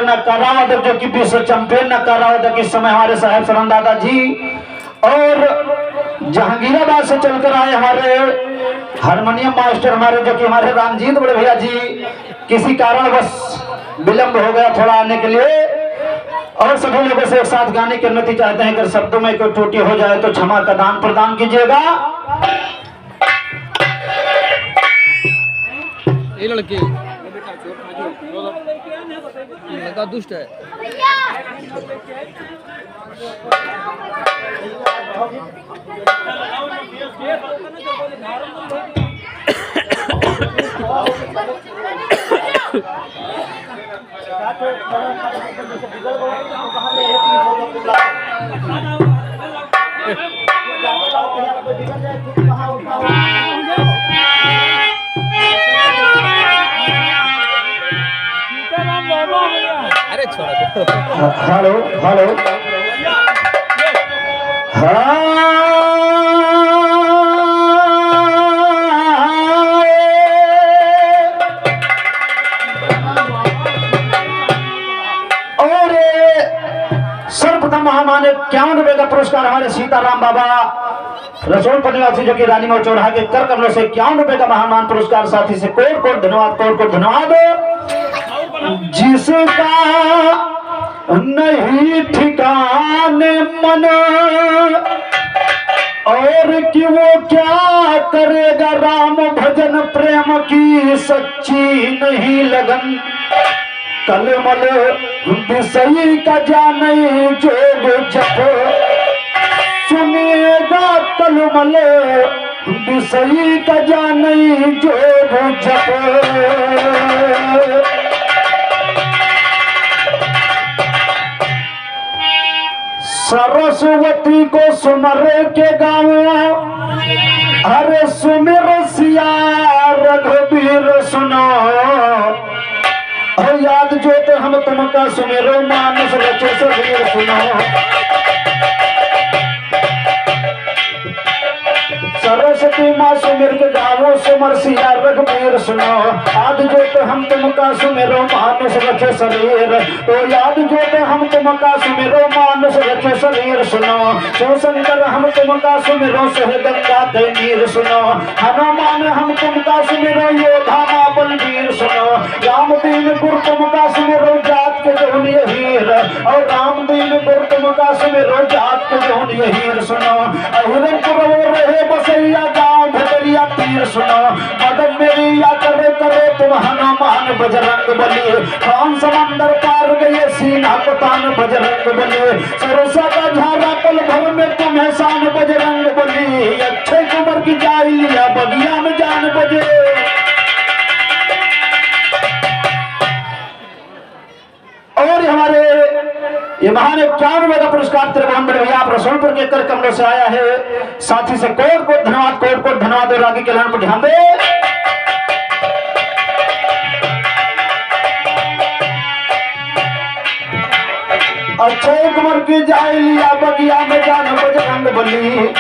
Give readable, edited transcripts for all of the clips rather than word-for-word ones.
न करावत जो कि विश्व चैंपियन न करावत इस समय हमारे साहब सरन दादा जी और जहांगीराबाद से चलकर आए हमारे हारमोनियम मास्टर हमारे जो कि हमारे रामजीत बड़े भैया जी किसी कारणवश विलंब हो गया थोड़ा आने के लिए और सभी लोगों से एक साथ गाने की अनुमति चाहते हैं। अगर शब्दों में कोई त्रुटि हो जाए तो क्षमा का दान प्रदान कीजिएगा। ये लड़के लड़का दुष्ट है। अरे छोड़ा हेलो हेलो और सर्वप्रथम महामान्य 51 रुपए का पुरस्कार हमारे सीताराम बाबा रसोलपुर निवासी जो कि रानी मोड़ चौराहा के कर कमलों से 51 रुपए का महामान पुरस्कार साथी से कोट कोट धन्यवाद कोट कोट धन्यवाद। जिसका नहीं ठिकाने मन और कि वो क्या करेगा राम भजन प्रेम की सच्ची नहीं लगन कलमल विषयी का जाने जोग जप सुनेगा कलमल विषयी का जाने जोग जप। सरस्वती को सुमर के गाँव अरे सुमिर सिया रघुबीर सुनो याद जो तो हम तुमका सुमिरो मानस रचे सबीर सुनो। सरस्वती माँ सुमिर के गावो सुमर सिया रघुबीर सुनो आद जो तो हम तुमका सुमिरो मानस रचे शरीर तो याद जो तो हम तुमका सुमिरो मानस रचे शरीर सुनो। सो शंकर हम तुमका सुमिरो सह गंगा दे नीर सुनो हनुमान हम तुमका सुमिरो योधा माँ बलवीर सुनो। राम दीन गुरु तुमका सुमिरो जात के जोन हीर और राम दीन गुरु तुमका सुमिरो जात के जोन हीर सुनो। अहिरन पुरव रहे बसैया गाँव भदरिया तीर सुनो मदद मेरी या करे करे तुम हनुमान बजरंग बली कौन समंदर पार गए सीना पतान बजरंग बली सरसा का झारा पल भर में तुम्हें शान बजरंग बली अच्छे कुमर की जाई लिया बगिया में जान बजे। और हमारे ये महान 51 रुपए का पुरस्कार त्रिभुवन भैया आप रसोलपुर के कर कमलों से आया है साथी से कोट कोट धन्यवाद और आगे के लाइन पर ध्यान दे। अक्षय कुमार की जाए लिया बगिया में जान बजरंग बली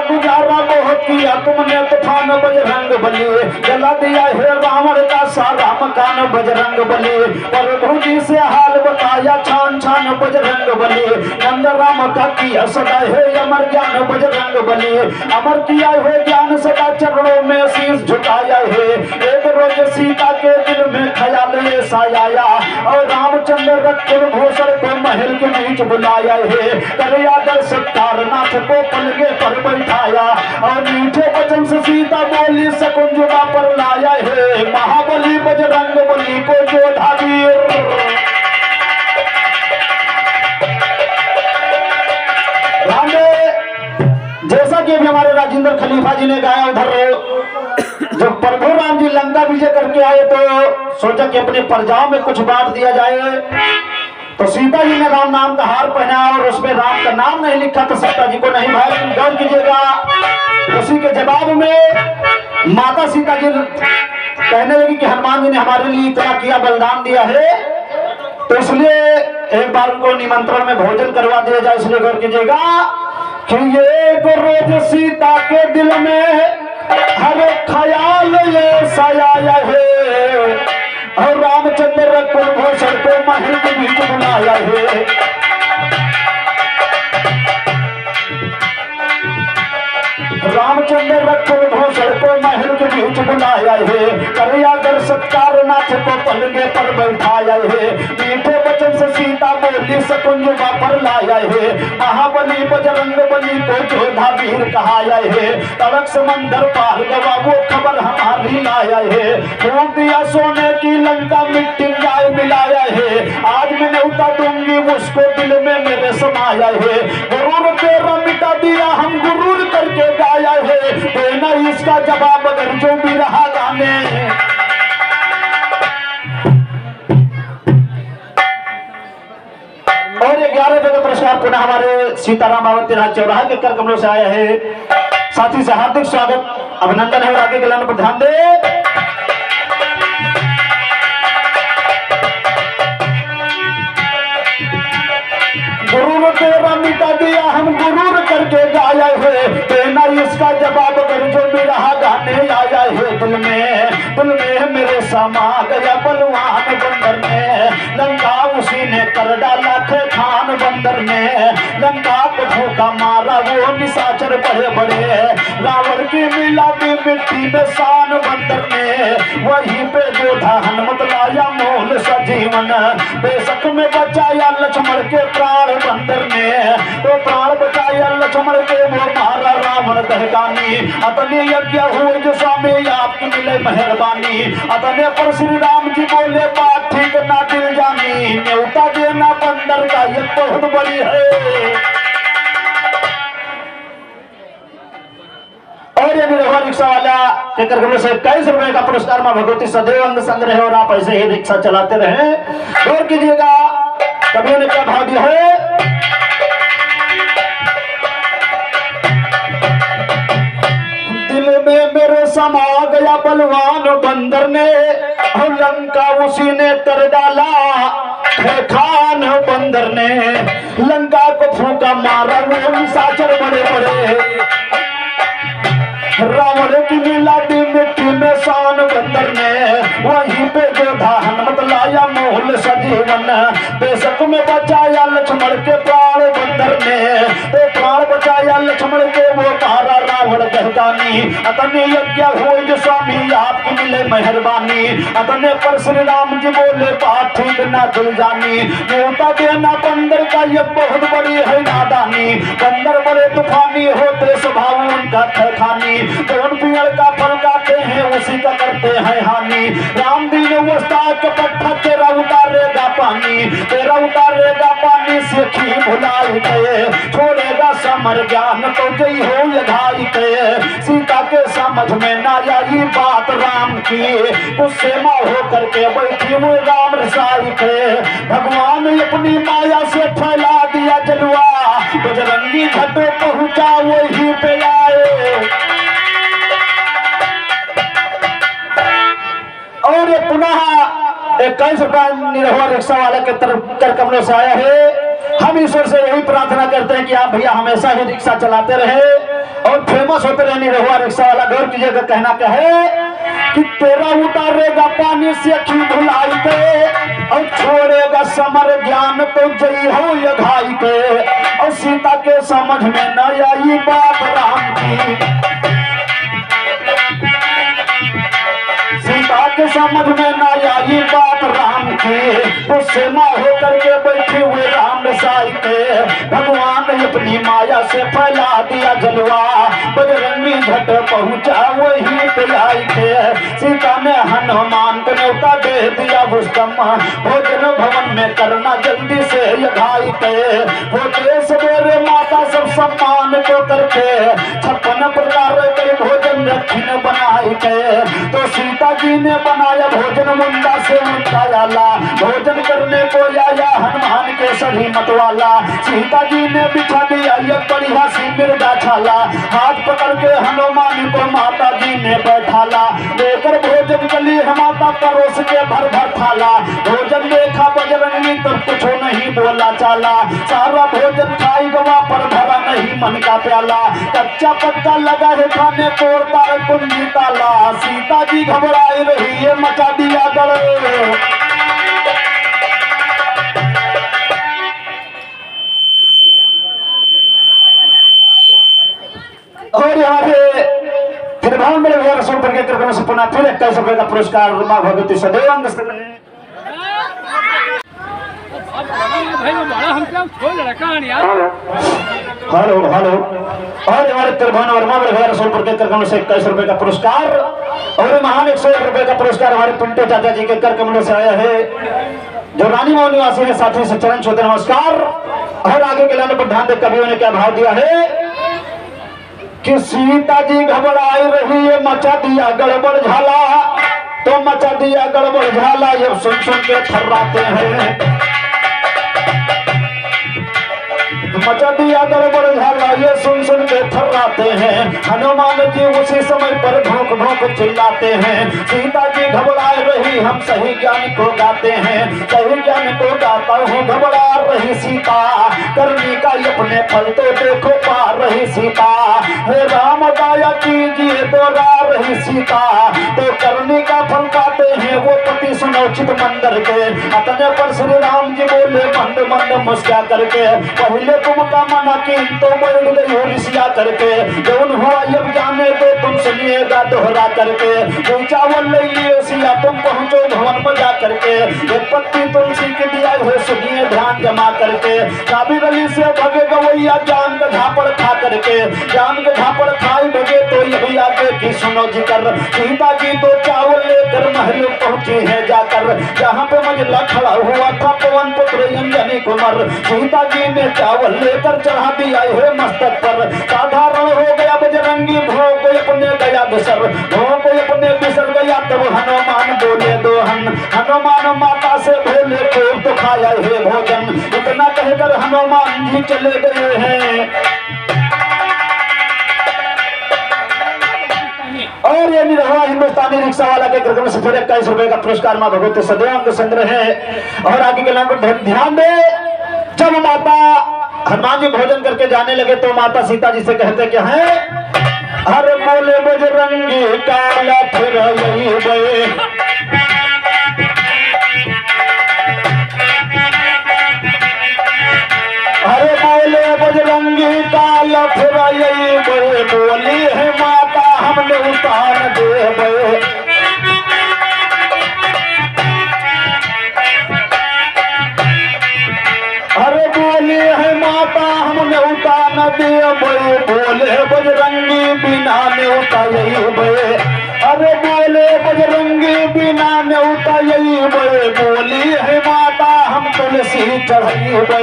गुजारा बहुत किया तुमने तूफान बजरंग बली जला दिया है रावण का सारा मकान बजरंग बली प्रभु जी से हाल बताया छान छान बजरंग बली नंद राम का किया सदा है अमर ज्ञान बजरंग बली अमर किया है ज्ञान सदा चरणों में शीश झुकाया है एक रोज सीता के दिल में ख्याल ऐसा आया और रामचंद्र रत्न भूषण को महल के बीच बुलाया है करिया दर सत्तारनाथ को पलगे पर बैठाया और मीठे वचन से सीता बोली शकुंजमा पर लाया है महाबली बजरंग बली को जोधा वीर। जैसा कि अभी हमारे राजेंद्र खलीफा जी ने गाया उधर जब प्रभु राम जी लंका विजय करके आए तो सोचा कि अपने प्रजाओं में कुछ बांट दिया जाए तो सीता जी ने राम नाम का हार पहना और उसमें राम का नाम नहीं लिखा तो सीता जी को नहीं भाई तुम गौर कीजिएगा। उसी के जवाब में माता सीता जी कहने लगी कि हनुमान जी ने हमारे लिए इतना किया बलिदान दिया है तो इसलिए एक बार उनको निमंत्रण में भोजन करवा दिया जाए इसलिए गौर कीजिएगा कि ये रोज सीता के दिल में हर ख्याल ये साया है और रामचंद्र कुलभूषण को महल के बीच बुलाया है। रामचंद्र रखल घोषण को महल के बीच बुलाया है। करियागर सत्कार नाथ को पलंगे पर बैठाया है। मीठे वचन से सीता बोली सकुंजवा पर लाया है। महाबली बजरंग बली को जोधा वीर कहाया है। तड़क समंदर पार गवा वो खबर हमारी लाया है। फूंक दिया सोने की लंका मिट्टी जाए मिलाया है। आज मैं न्योता दूंगी उसको दिल में मेरे समाया है। गुरूर तेरा मिटा दिया हम गुरूर करके गाया है। देना इसका जवाब अगर जो भी रहा गाने। और 11 जगह पुरस्कार पुनः हमारे सीताराम आवंती राज चौराहा के कर कमलों से आया है। साथी से हार्दिक स्वागत अभिनंदन है और आगे के लाने पर ध्यान दे। गुरूर तेरा मिटा दिया हम गुरूर करके गाया है। देना इसका जवाब अगर जो भी रहा गाने आया है। दिल में मेरे समा गया बलवान बंदर ने। लंका उसी ने कर डाला थे खान बंदर ने। लंका को धोखा मारा वो निशाचर बड़े बड़े। रावण की मिलाती मिट्टी में शान बंदर ने। वहीं पे जोधा हनुमत लाया मोल सजीवन। बेशक में बचाया लक्ष्मण के प्राण बंदर ने। तो प्राण बचाया लक्ष्मण के वो मारा रावण दहगानी। अपने यज्ञ हुए जो स्वामी आपकी मिले मेहरबानी। अपने पर श्री राम जी बोले बात ठीक ना दिल जानी। न्योता देना बंदर का ये बहुत बड़ी है। और ये निरहुआ रिक्शा वाला के करगम से 21 रुपए का पुरस्कार मां भगवती सदैव अंग संग रहे और आप ऐसे ही रिक्शा चलाते रहे। गौर कीजिएगा कवियों ने क्या भाव दिया है। दिल में मेरे समा गया बलवान बंदर ने। लंका उसी ने कर डाला है खान बंदर ने। लंका को फूंका मारा वो निशाचर बड़े बड़े। रावण की मिलाती मिट्टी में शान बंदर ने। वहीं पे जोधा हनुमत लाया मोल सजीवन। बेशक में बचाया लक्ष्मण के प्राण बंदर ने। तो प्राण बचाया लक्ष्मण के वो मारा रावण दहगानी। अतने यज्ञ हुए जो स्वामी आपकी मिले मेहरबानी। अतने पर श्री राम जी बोले बात ठीक ना दिल जानी। न्योता देना बंदर का ये बहुत बड़ी है नादानी। बंदर बड़े तूफानी होते स्वभाव उनका खानी। कौन पियर का फल खाते हैं उसी का करते हैं हानि। राम जी ने उस्ताद के पत्थर तेरा उतारेगा पानी। तेरा उतारेगा पानी से खी भुलाई के। छोड़ेगा समर ज्ञान तो जई हो यधाई के। सीता के समझ में ना आई बात राम की। गुस्से में होकर के बैठी वो राम रसाई के। भगवान ने अपनी माया से फैला दिया जलवा। बजरंगी घाट पहुंचा वही पे आए। और ये पुनः 21 रुपया निरहुआ रिक्शा वाले के तरफ कर कमलों से आया है। हम ईश्वर से यही प्रार्थना करते हैं कि आप भैया हमेशा ही रिक्शा चलाते रहे और फेमस होते रहे निरहुआ रिक्शा वाला। गौर कीजिएगा कहना क्या है कि तेरा उतारेगा पानी से अखी भुलाई के। और छोड़ेगा समर ज्ञान तो जई हो यघाई के। और सीता के समझ में न आई बात राम की। सीता के समझ में न आई बात राम की। उससे माँ होकर के बैठे हुए राम रसाई के। भगवान ने अपनी माया से फैला दिया जलवा। बजरंगी घट पहुंचा वही पे आई के। सीता ने हनुमान को न्योता दे दिया रुस्तम। भोजन भवन में करना जल्दी से यघाई के। होते सवेरे माता सब सम्मान को करके। 56 प्रकार के भोजन रखी बनाई के। तो सीता जी ने बनाया भोजन मुंडा से मुंडा आला। भोजन करने को आया हनुमान के सभी मत वाला। सीता जी ने बिछा दिया ये बढ़िया सी मिर्गा छाला। हाथ पकड़ के हनुमान को माता जी ने बैठाला। लेकर भोजन गली माता परोस के भर भर थाला। भोजन देखा बजरंगी तो कुछ नहीं बोला चाला। सारा भोजन खाई गवा पर भरा नहीं मन का प्याला। कच्चा पक्का लगा है खाने तोड़ तार कुंजी ताला। सीता जी घबराई रही है मचा दिया गड़े। कार्यक्रम से पुनः फिर 21 रुपए का पुरस्कार मां भगवती सदैव अंग संग रहे। भाई वो बड़ा हमको छोड़ रखा है यार। हेलो हेलो और हमारे त्रिभुवन वर्मा भैया रसूलपुर के कार्यक्रम से 21 रुपए का पुरस्कार और महान 101 रुपए का पुरस्कार हमारे पिंटू चाचा जी के कार्यक्रम से आया है जो रानी मऊ निवासी है। साथी से चरण छूते नमस्कार। और आगे के लाने पर ध्यान दे कवियों ने क्या भाव दिया है कि सीता जी घबराई रही है मचा दिया गड़बड़ झाला तो मचा दिया गड़बड़ झाला ये सुन सुन के थर्राते हैं। मचा दिया गड़बड़ झाला ये सुन सुन के थर्राते हैं। हनुमान जी उसी समय पर भौंक भौंक चिल्लाते हैं। सीता जी घबराए रही हम सही ज्ञान को गाते हैं। सही ज्ञान को गाता हूँ घबरा रही सीता करनी का अपने फल तो देखो पा रही सीता। हे राम दया कीजिए तो रा रही सीता तो करनी का फल पाते हैं वो पति सुनोचित मंदिर के। अपने पर श्री राम जी बोले मंद मंद मुस्कुरा करके पहले तुम का मना की तो बैठ गई हो रिसिया करके जौन हुआ अब जाने दो तुम सुनिएगा दोहरा करके। जो चावल ले लिए सिया तुम पहुंचो भवन में जा करके एक पत्ती तुलसी के दिया हो सुनिए ध्यान जमा करके। काबी गली से भगे गवैया जान का झापड़ खा करके जान का झापड़ खाई भगे तो यही आगे की सुनो जिक्र। सीता जी तो चावल लेकर महल पहुंची है जाकर जहाँ पे मंजिला खड़ा हुआ था पवन पुत्र अंजनी कुमार। सीता जी ने चावल लेकर चढ़ा दिया है मस्तक पर साधारण हो गया बजरंगी भोग अपने गया बिसर भोग अपने बिसर गया तब हनुमान बोले दोहन। हनुमान माता से बोले खूब तो खाया है भोजन इतना कहकर हनुमान जी चले गए हैं। और ये निरहुआ हिंदुस्तानी रिक्शा वाला के कार्यक्रम से फिर 21 रुपए का पुरस्कार मां भगवती सदैव संग्रह है। और आगे के नाम पर ध्यान दे जब माता हनुमान जी भोजन करके जाने लगे तो माता सीता जी से कहते क्या है हर बोले बजरंगी काला फिर यही गए। अरे बोले बजरंगी काला फिर यही गए बोली है माता हमने उतार दे गए। अरे बोले है माता हमने उतार न दे बे बोले बजरंगी बिना ने उतार यही बे। अरे बोले बजरंगी बिना ने उतार यही बे बोली है माता हम तुलसी चढ़ाई बे।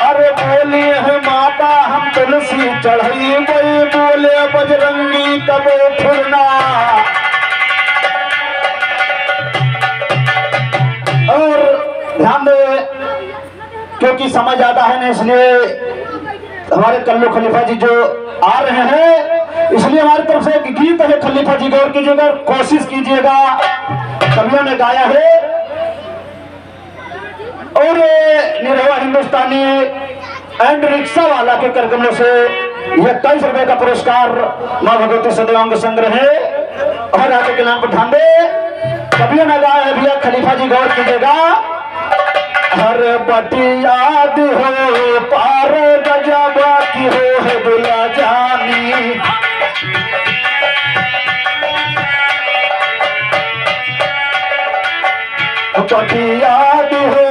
अरे बोली है माता हम तुलसी चढ़ाई बे बोले बजरंगी कबे फिरना। और ध्यान दे क्योंकि समय ज्यादा है ना इसलिए हमारे कल्लू खलीफा जी जो आ रहे हैं इसलिए हमारी तरफ से एक गीत है खलीफा जी गौर कीजिएगा कोशिश कीजिएगा कवियों ने गाया है। और निरहुआ हिंदुस्तानी एंड रिक्शा वाला के कार्यक्रमों से 21 रुपए का पुरस्कार मां भगवती सदैव संग्रह है। और आगे के नाम पर ध्यान दे कवियों ने गाया है भैया खलीफा जी गौर कीजिएगा। हर बटियाद हो पार गजबा की हो है दुला जानी। बटियाद हो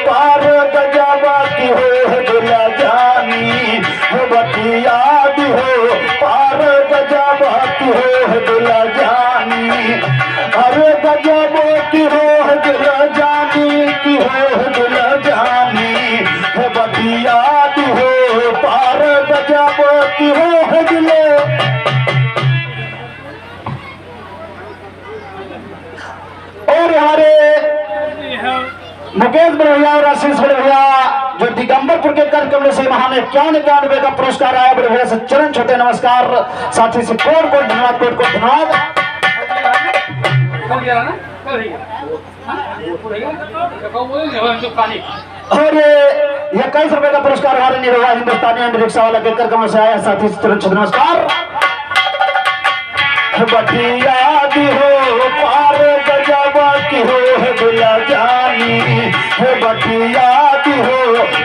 पार गजबा की हो है दुला जानी। बटियाद हो पार गजबा की हो है दुला जानी। अरे गजब की हो है दुला जानी की हो है दुला जानी। है बटियाद हो पार गजब की हो है दुला। और हमारे मुकेश भैया और आशीष भैया जो दिगंबरपुर के कार्यक्रम से महान 91 का पुरस्कार आया बड़े भैया से चरण छोटे नमस्कार। साथी से कोट कोट धन्यवाद कोट कोट धन्यवाद। और ये 21 रुपए का पुरस्कार हमारे निरहुआ हिंदुस्तानी एंड रिक्शा वाला के कार्यक्रम से आया। साथी से चरण छोटे नमस्कार। बटियाद हो पार गजबा की हो है दुला जानी। है बटियाद हो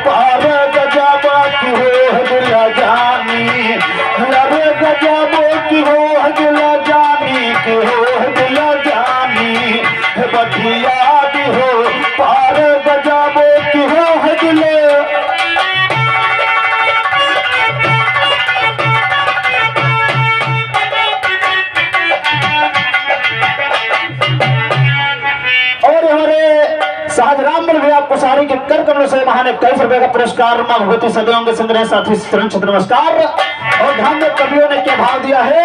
पार गजबा की हो है दुला जानी। अरे गजब की हो है दुला जानी की हो कुसारी के कर कमलों से महान 21 रुपए का पुरस्कार मां भगवती सदैव के संग्रह साथी चरण छत्र नमस्कार। और ध्यान में कवियों ने क्या भाव दिया है।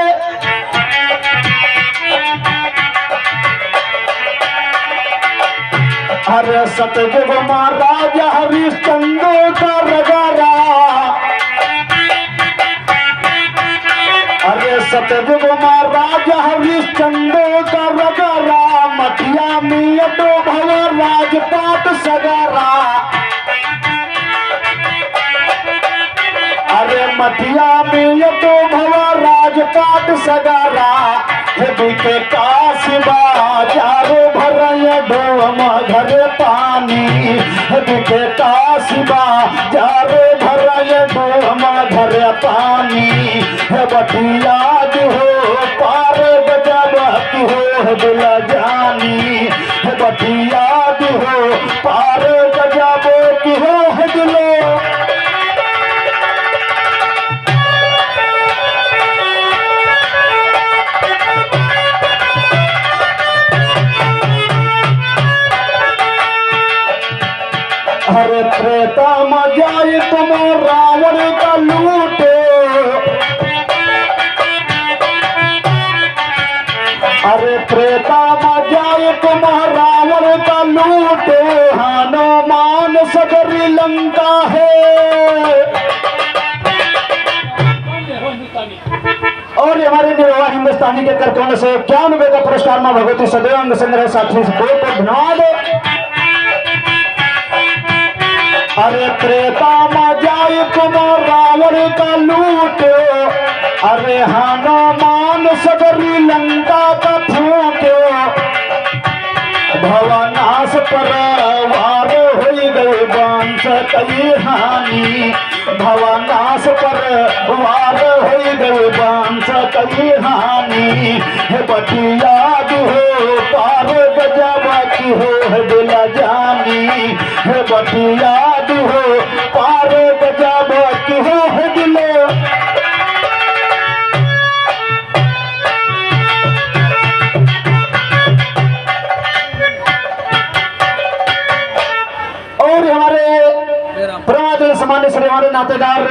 अरे सतयुग महाराज हरिश्चंद्र का रगारा, अरे सतयुग महाराज हरिश्चंद्र का रगारा, मठिया मिया तो भव राजपाट सगारा। अरे मठिया मिया तो भव राजपाट सगारा, के काशिबा चारो भरय डोम घर पानी, के काशिबा चारो भरय डोम घर पानी। बटिया हो पार गजब की हो दिल जानी, बटिया हो पार गजब की हो दिलो। अरे त्रेता में जाए तुम रावण का लूटे, अरे त्रेता में जाए तुम रावण का लूटे, हनुमान सगरी लंका है। और हमारे निर्वाह हिंदुस्तानी के करतों से 51 रुपए का पुरस्कार मां भगवती सदैव संग्रह साथी को धन्यवाद। अरे त्रेता में जाए तुम रावण का लूटे, अरे हनुमान सगरी लंका का फूटे। भवनाश पर वार हो गए बांस कई हानि, भवनाश पर वार हो गए बांस कई हानि। बटिया हो पार गजब की हो दिल जानी, बटिया हो पार गजब की हो दिलो। और हमारे परमात्मा सामान्य श्री हमारे नातेदार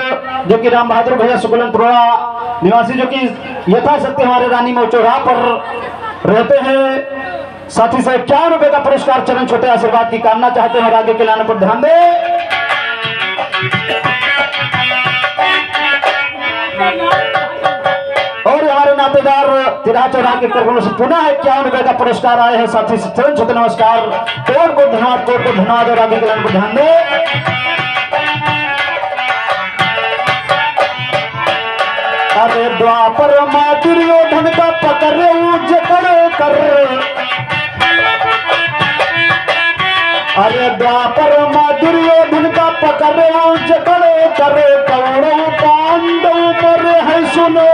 जो कि राम बहादुर भैया सुकुलनपुरा निवासी, जो कि यथाशक्ति हमारे रानी मऊ चौराहा पर रहते हैं, साथी से 51 रुपए का पुरस्कार चरण छोटे आशीर्वाद की कामना चाहते हैं और आगे के लाने पर ध्यान दे। और हमारे नातेदार तिरा चौराहा के कर्मों से पुनः 51 रुपए का पुरस्कार आए हैं, साथी से चरण छोटे नमस्कार। कोट को धन्यवाद, कोट को धन्यवाद और आगे के लाने पर ध्यान दे। अरे द्वापर मां दुर्योधन का पकड़े जकड़े कर, अरे द्वापर मां दुर्योधन का पकड़े जकड़े करे। कौरव पांडव पर है सुनो,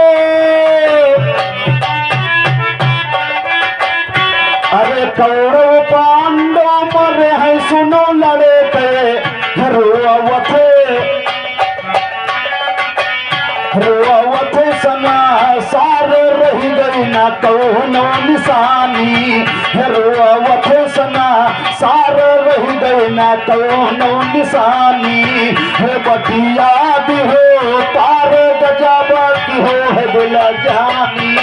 अरे कौरव पांडव पर है सुनो लड़े थे। रोवथे सना सार रही गई ना कौनो निशानी, रोवथे सना सार रही गई ना कौनो निशानी। बटिया भी हो पार गजब की हो दिल जानी।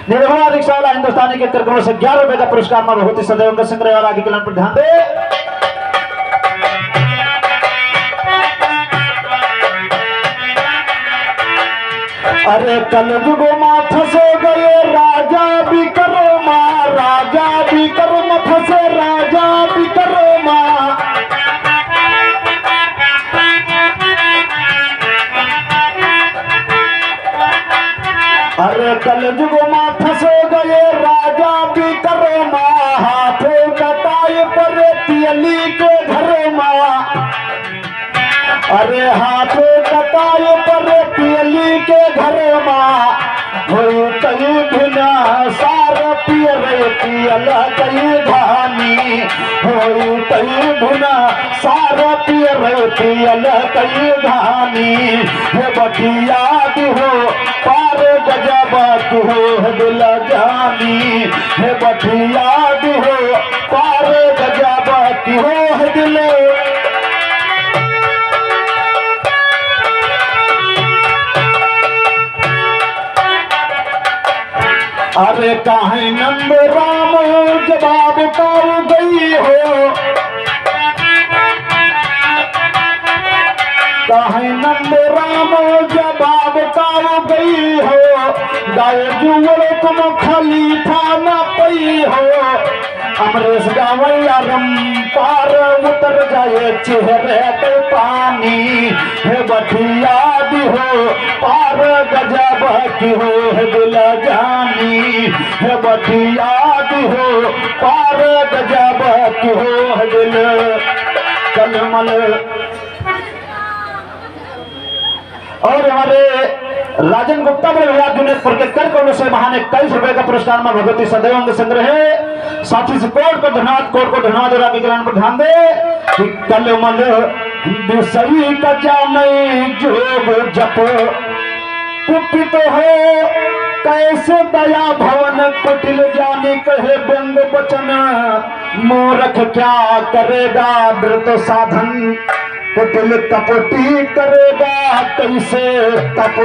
निर्भया रिक्शा वाला हिंदुस्तानी के कार्यक्रमों से 11 रुपए का पुरस्कार मां भगवती सदैव का संग्रह और आगे के लाइन पर ध्यान दे। अरे कलयुग मां फंसे गए राजा विक्रमा, राजा विक्रम फंसे राजा विक्रमा। अरे कलयुग मां फंसे गए राजा विक्रमा, हाथे कटाए पर तियली के घर मां। अरे हाथे कटाए पर तियली के घर मां। होई कई बिना सार पियर पियल कई धानी, होई कई बिना सार पियर पियल कई धानी। हे बटिया हो पार गजब हो दिल जानी, हे बटिया हो पार गजब कि हो है दिल। अरे काहे नंद राम जवाब पाऊ गई हो, काहे नंद राम जवाब पाऊ गई हो, गाय जुवर तुम खलीफा न पई हो। अमरेश गावैया रम पार उतर जाए चेहरे पे पानी, है बठिया दी हो पार गजब की हो है दिल जानी, है बठिया दी हो पार गजब की हो है दिल। कलमल और हमारे राजन गुप्ता बड़े भैया जुनेद पुरकेकर को से महाने 21 रुपए का पुरस्कार में भगवती सदैव संग्रह है। साथी से कोर्ट को धन्यवाद और आपके कल्याण पर ध्यान दे कि कलमल सही का जाने जोग जप कुपित हो, कैसे दया भवन कुटिल जानी कहे व्यंग वचन, मूर्ख क्या करेगा व्रत साधन, कुटिल कपटी करेगा कैसे तप।